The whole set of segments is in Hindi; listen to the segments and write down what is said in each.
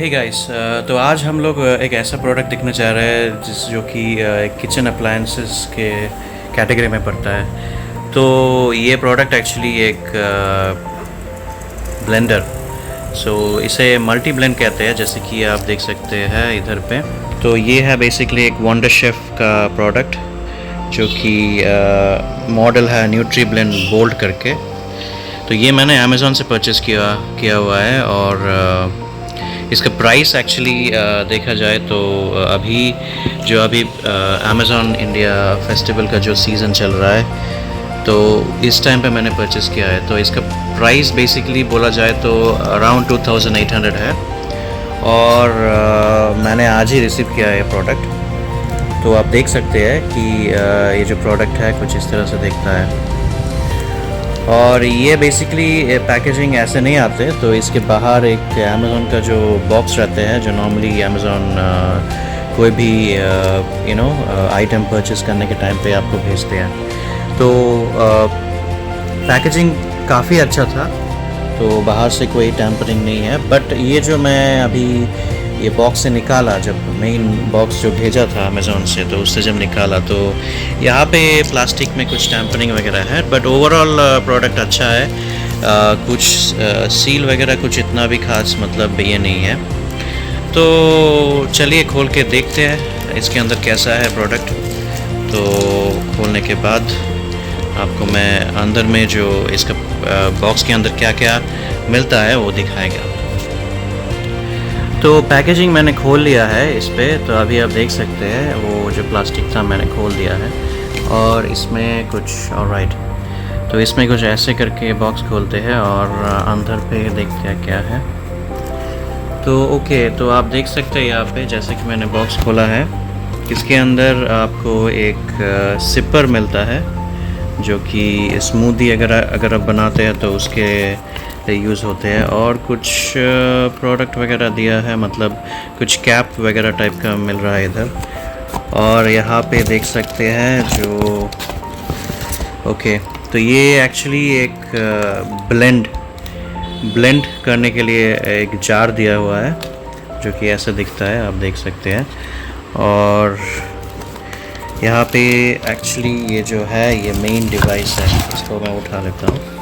हे गाइस, तो आज हम लोग एक ऐसा प्रोडक्ट देखने जा रहे हैं जो कि किचन अप्लायंसेस के कैटेगरी में पड़ता है। तो ये प्रोडक्ट एक्चुअली एक ब्लेंडर, सो इसे मल्टी ब्लेंड कहते हैं, जैसे कि आप देख सकते हैं इधर पे। तो ये है बेसिकली एक वंडर शेफ का प्रोडक्ट जो कि मॉडल है न्यूट्री ब्लेंड बोल्ड करके। तो ये मैंने अमेज़ॉन से परचेज़ किया हुआ है और इसका प्राइस एक्चुअली देखा जाए तो अभी अमेज़ॉन इंडिया फेस्टिवल का जो सीज़न चल रहा है, तो इस टाइम पे मैंने परचेज़ किया है। तो इसका प्राइस बेसिकली बोला जाए तो अराउंड 2800 है और मैंने आज ही रिसीव किया है प्रोडक्ट। तो आप देख सकते हैं कि ये जो प्रोडक्ट है कुछ इस तरह से दिखता है और ये बेसिकली पैकेजिंग ऐसे नहीं आते। तो इसके बाहर एक अमेज़ॉन का जो बॉक्स रहते हैं जो नॉर्मली अमेज़ॉन कोई भी आइटम परचेज़ करने के टाइम पे आपको भेजते हैं। तो पैकेजिंग काफ़ी अच्छा था, तो बाहर से कोई टैम्परिंग नहीं है। बट ये जो मैं अभी ये बॉक्स से निकाला, जब मेन बॉक्स जो भेजा था अमेज़ॉन से, तो उससे जब निकाला तो यहाँ पे प्लास्टिक में कुछ टैम्परिंग वगैरह है। बट ओवरऑल प्रोडक्ट अच्छा है। कुछ सील वगैरह कुछ इतना भी खास मतलब ये नहीं है। तो चलिए खोल के देखते हैं इसके अंदर कैसा है प्रोडक्ट। तो खोलने के बाद आपको मैं अंदर में जो इसका बॉक्स के अंदर क्या क्या मिलता है वो दिखाएगा। तो पैकेजिंग मैंने खोल लिया है इस पर। तो अभी आप देख सकते हैं वो जो प्लास्टिक था मैंने खोल दिया है और इसमें कुछ ऑलराइट। तो इसमें कुछ ऐसे करके बॉक्स खोलते हैं और अंदर पे देखते हैं क्या है। तो ओके, तो आप देख सकते हैं यहाँ पे जैसे कि मैंने बॉक्स खोला है, इसके अंदर आपको एक सिपर मिलता है जो कि स्मूदी अगर आप बनाते हैं तो उसके यूज़ होते हैं। और कुछ प्रोडक्ट वगैरह दिया है, मतलब कुछ कैप वगैरह टाइप का मिल रहा है इधर। और यहाँ पे देख सकते हैं जो ओके, तो ये एक्चुअली एक ब्लेंड करने के लिए एक जार दिया हुआ है जो कि ऐसा दिखता है, आप देख सकते हैं। और यहाँ पे एक्चुअली ये जो है ये मेन डिवाइस है, इसको मैं उठा लेता हूँ।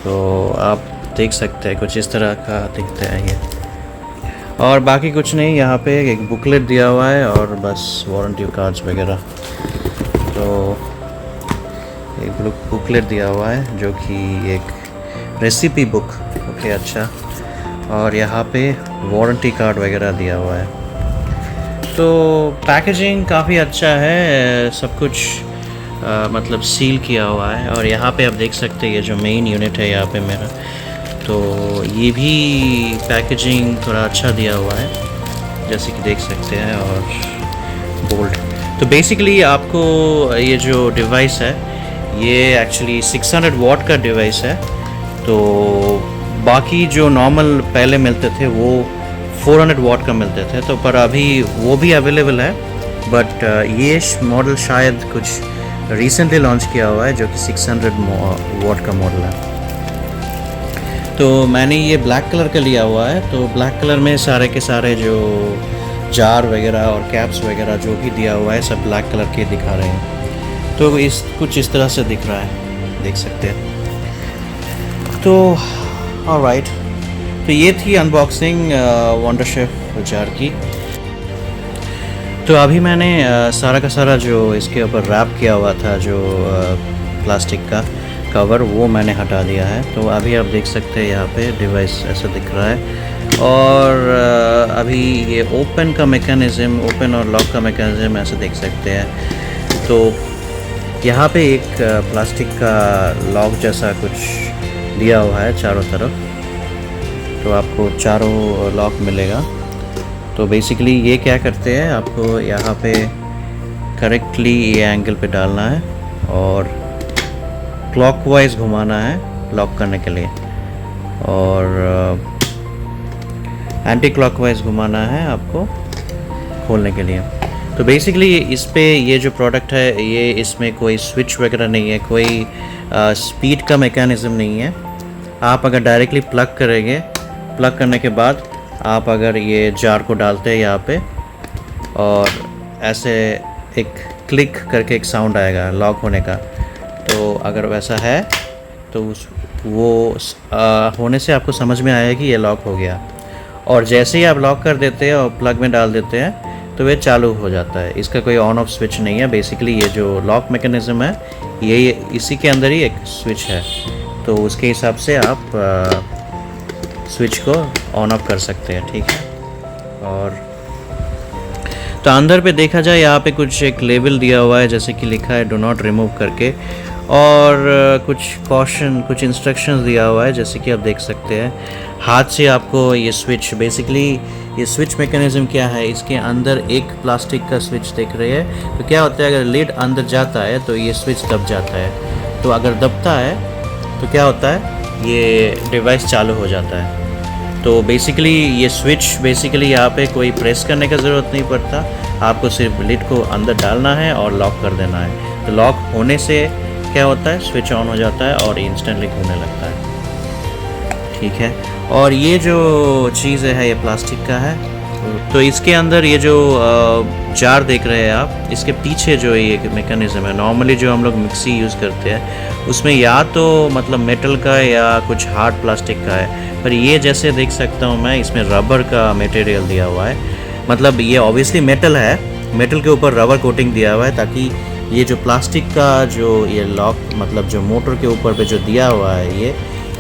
तो आप देख सकते हैं कुछ इस तरह का दिखता है ये, और बाकी कुछ नहीं। यहाँ पे एक बुकलेट दिया हुआ है और बस वारंटी कार्ड्स वगैरह। तो एक बुकलेट दिया हुआ है जो कि एक रेसिपी बुक, ओके अच्छा। और यहाँ पे वारंटी कार्ड वगैरह दिया हुआ है। तो पैकेजिंग काफ़ी अच्छा है, सब कुछ मतलब सील किया हुआ है। और यहाँ पे आप देख सकते हैं ये जो मेन यूनिट है यहाँ पे मेरा, तो ये भी पैकेजिंग थोड़ा अच्छा दिया हुआ है जैसे कि देख सकते हैं। और बोल्ट, तो बेसिकली आपको ये जो डिवाइस है ये एक्चुअली 600 वाट का डिवाइस है। तो बाकी जो नॉर्मल पहले मिलते थे वो 400 वाट का मिलते थे, तो पर अभी वो भी अवेलेबल है। बट ये मॉडल शायद कुछ रिसेंटली लॉन्च किया हुआ है जो कि 600 वाट का मॉडल है। तो मैंने ये ब्लैक कलर का लिया हुआ है। तो ब्लैक कलर में सारे के सारे जो जार वगैरह और कैप्स वगैरह जो भी दिया हुआ है सब ब्लैक कलर के दिखा रहे हैं। तो कुछ इस तरह से दिख रहा है, देख सकते हैं। तो ऑलराइट, तो ये थी अनबॉक्सिंग वंडर शेफ जार की। तो अभी मैंने सारा का सारा जो इसके ऊपर रैप किया हुआ था जो प्लास्टिक का कवर, वो मैंने हटा दिया है। तो अभी आप देख सकते हैं यहाँ पे डिवाइस ऐसा दिख रहा है। और अभी ये ओपन का मैकेनिज़्म, ओपन और लॉक का मैकेनिज़्म ऐसे देख सकते हैं। तो यहाँ पे एक प्लास्टिक का लॉक जैसा कुछ दिया हुआ है चारों तरफ, तो आपको चारों लॉक मिलेगा। तो बेसिकली ये क्या करते हैं, आपको यहाँ पे करेक्टली ये एंगल पे डालना है और क्लॉकवाइज घुमाना है लॉक करने के लिए, और एंटी क्लॉकवाइज घुमाना है आपको खोलने के लिए। तो बेसिकली इस पे ये जो प्रोडक्ट है ये इसमें कोई स्विच वगैरह नहीं है, कोई स्पीड का मैकेनिज़्म नहीं है। आप अगर डायरेक्टली प्लग करेंगे, प्लग करने के बाद आप अगर ये जार को डालते हैं यहाँ पे और ऐसे एक क्लिक करके एक साउंड आएगा लॉक होने का, तो अगर वैसा है तो होने से आपको समझ में आएगा कि ये लॉक हो गया। और जैसे ही आप लॉक कर देते हैं और प्लग में डाल देते हैं तो वे चालू हो जाता है। इसका कोई ऑन ऑफ स्विच नहीं है। बेसिकली ये जो लॉक मैकेनिज़्म है ये इसी के अंदर ही एक स्विच है, तो उसके हिसाब से आप स्विच को ऑन ऑफ कर सकते हैं, ठीक है। और तो अंदर पे देखा जाए यहाँ पे कुछ एक लेबल दिया हुआ है, जैसे कि लिखा है डो नॉट रिमूव करके, और कुछ कॉशन, कुछ इंस्ट्रक्शंस दिया हुआ है जैसे कि आप देख सकते हैं। हाथ से आपको ये स्विच, बेसिकली ये स्विच मैकेनिज़्म क्या है, इसके अंदर एक प्लास्टिक का स्विच देख रहे हैं, तो क्या होता है अगर लिड अंदर जाता है तो ये स्विच दब जाता है। तो अगर दबता है तो क्या होता है, ये डिवाइस चालू हो जाता है। तो बेसिकली ये स्विच बेसिकली यहाँ पे कोई प्रेस करने का ज़रूरत नहीं पड़ता, आपको सिर्फ लिड को अंदर डालना है और लॉक कर देना है। तो लॉक होने से क्या होता है, स्विच ऑन हो जाता है और इंस्टेंटली घूमने लगता है, ठीक है। और ये जो चीज़ है ये प्लास्टिक का है। तो इसके अंदर ये जो जार देख रहे हैं आप, इसके पीछे जो ये मैकेनिज़्म है, नॉर्मली जो हम लोग मिक्सी यूज़ करते हैं उसमें या तो मतलब मेटल का या कुछ हार्ड प्लास्टिक का है, पर ये जैसे देख सकता हूँ मैं, इसमें रबर का मटेरियल दिया हुआ है। मतलब ये ऑब्वियसली मेटल है, मेटल के ऊपर रबर कोटिंग दिया हुआ है ताकि ये जो प्लास्टिक का जो ये लॉक, मतलब जो मोटर के ऊपर पे जो दिया हुआ है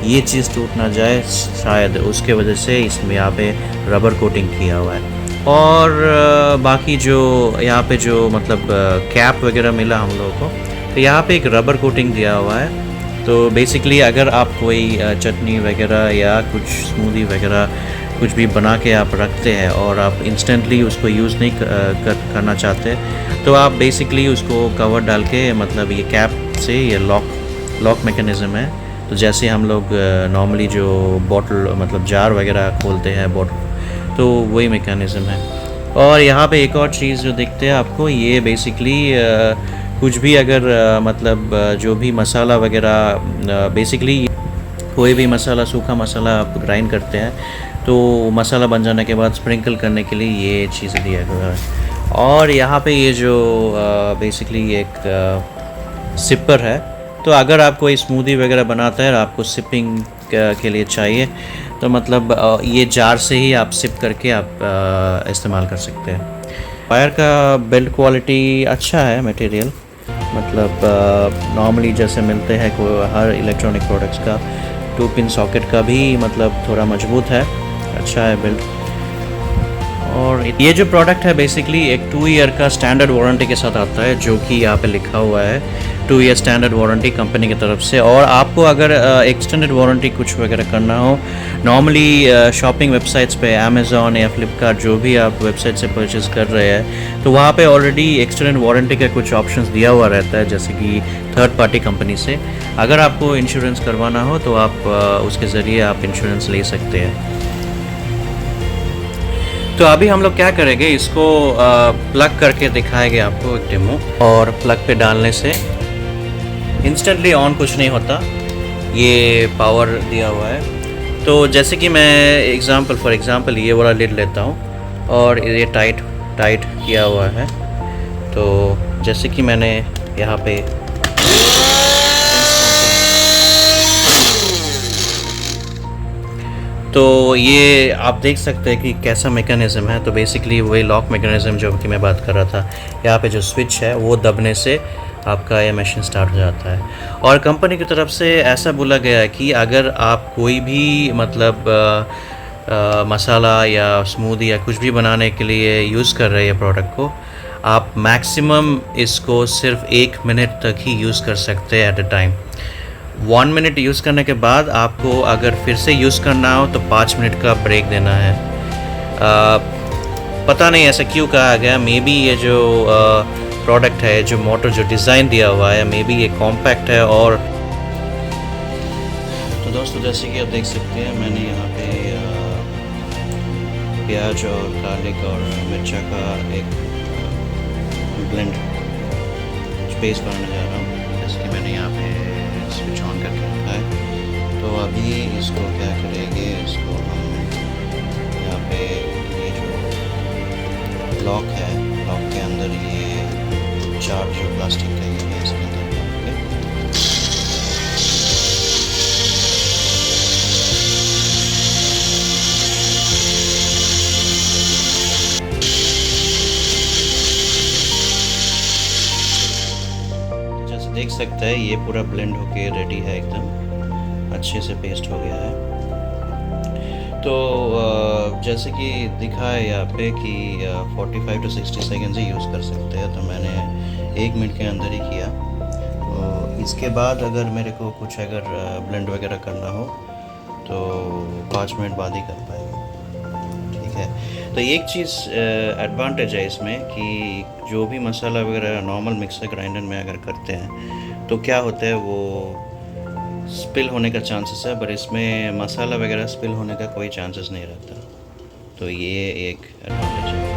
ये चीज़ टूट ना जाए, शायद उसके वजह से इसमें यहाँ पे रबर कोटिंग किया हुआ है। और बाकी जो यहाँ पे जो मतलब कैप वगैरह मिला हम लोगों को, तो यहाँ पे एक रबर कोटिंग दिया हुआ है। तो बेसिकली अगर आप कोई चटनी वगैरह या कुछ स्मूदी वगैरह कुछ भी बना के आप रखते हैं और आप इंस्टेंटली उसको यूज़ नहीं करना चाहते, तो आप बेसिकली उसको कवर डाल के, मतलब ये कैप से ये लॉक मैकेनिज़्म है। तो जैसे हम लोग नॉर्मली जो बॉटल, मतलब जार वगैरह खोलते हैं बॉटल, तो वही मैकेनिज़्म है। और यहाँ पे एक और चीज़ जो दिखते हैं आपको, ये बेसिकली कुछ भी अगर मतलब जो भी मसाला वगैरह, बेसिकली कोई भी मसाला, सूखा मसाला आप ग्राइंड करते हैं तो मसाला बन जाने के बाद स्प्रिंकल करने के लिए ये चीज़ दिया गया है। और यहाँ पे ये जो बेसिकली एक सिपर है, तो अगर आप कोई स्मूदी वगैरह बनाता है और आपको सिपिंग के लिए चाहिए, तो मतलब ये जार से ही आप सिप करके आप इस्तेमाल कर सकते हैं। वायर का बिल्ड क्वालिटी अच्छा है, मटेरियल मतलब नॉर्मली जैसे मिलते हैं हर इलेक्ट्रॉनिक प्रोडक्ट्स का। 2 पिन सॉकेट का भी मतलब थोड़ा मजबूत है, अच्छा है बिल्ड। और ये जो प्रोडक्ट है बेसिकली एक 2 ईयर का स्टैंडर्ड वारंटी के साथ आता है, जो कि यहाँ पे लिखा हुआ है 2 ईयर स्टैंडर्ड वारंटी कंपनी की तरफ से। और आपको अगर एक्सटेंडेड वारंटी कुछ वगैरह करना हो, नॉर्मली शॉपिंग वेबसाइट्स पे अमेज़ॉन या फ्लिपकार्ट, जो भी आप वेबसाइट से परचेज़ कर रहे हैं, तो वहाँ पे ऑलरेडी एक्सटेंडेड वारंटी का कुछ ऑप्शंस दिया हुआ रहता है, जैसे कि थर्ड पार्टी कंपनी से। अगर आपको इंश्योरेंस करवाना हो तो आप उसके ज़रिए आप इंश्योरेंस ले सकते हैं। तो अभी हम लोग क्या करेंगे, इसको प्लग करके दिखाएंगे आपको एक डेमो। और प्लग पे डालने से इंस्टेंटली ऑन कुछ नहीं होता, ये पावर दिया हुआ है। तो जैसे कि मैं फॉर एग्ज़ाम्पल ये वाला लिड लेता हूँ और ये टाइट किया हुआ है। तो जैसे कि मैंने यहाँ पे तो ये आप देख सकते हैं कि कैसा मैकेनिज़्म है। तो बेसिकली वही लॉक मैकेनिज़्म जो कि मैं बात कर रहा था, यहाँ पे जो स्विच है वो दबने से आपका ये मशीन स्टार्ट हो जाता है। और कंपनी की तरफ से ऐसा बोला गया है कि अगर आप कोई भी मतलब मसाला या स्मूदी या कुछ भी बनाने के लिए यूज़ कर रहे हैं प्रोडक्ट को, आप मैक्सिमम इसको सिर्फ 1 मिनट तक ही यूज़ कर सकते हैं at a time. 1 minute use करने के बाद आपको अगर फिर से यूज़ करना हो तो 5 मिनट का ब्रेक देना है। पता नहीं ऐसा क्यों कहा गया, मे बी ये जो प्रोडक्ट है, जो मोटर जो डिज़ाइन दिया हुआ है, मे बी ये कॉम्पैक्ट है। और तो दोस्तों जैसे कि आप देख सकते हैं, मैंने यहाँ पे प्याज और गार्लिक और मिर्चा का एक ब्लेंड पेस्ट बनाने जा रहा हूँ। जैसे कि मैंने यहाँ पे स्विच ऑन करके रखा है। तो अभी इसको क्या करेंगे, इसको हम यहाँ पे लॉक है, लॉक के अंदर ये जार जो प्लास्टिक का ये है इसके अंदर डाल के जैसे देख सकते हैं ये पूरा ब्लेंड होके रेडी है, एकदम अच्छे से पेस्ट हो गया है। तो जैसे कि दिखा है यहाँ पे कि 45 to 60 सेकेंड ही यूज़ कर सकते हैं, तो मैंने 1 मिनट के अंदर ही किया। तो इसके बाद अगर मेरे को कुछ अगर ब्लेंड वगैरह करना हो तो 5 मिनट बाद ही कर पाएगा, ठीक है। तो एक चीज़ एडवांटेज है इसमें कि जो भी मसाला वगैरह नॉर्मल मिक्सर ग्राइंडर में अगर करते हैं तो क्या होता है वो स्पिल होने का चांसेस है, पर इसमें मसाला वगैरह स्पिल होने का कोई चांसेस नहीं रहता। तो ये एक एडवांटेज है।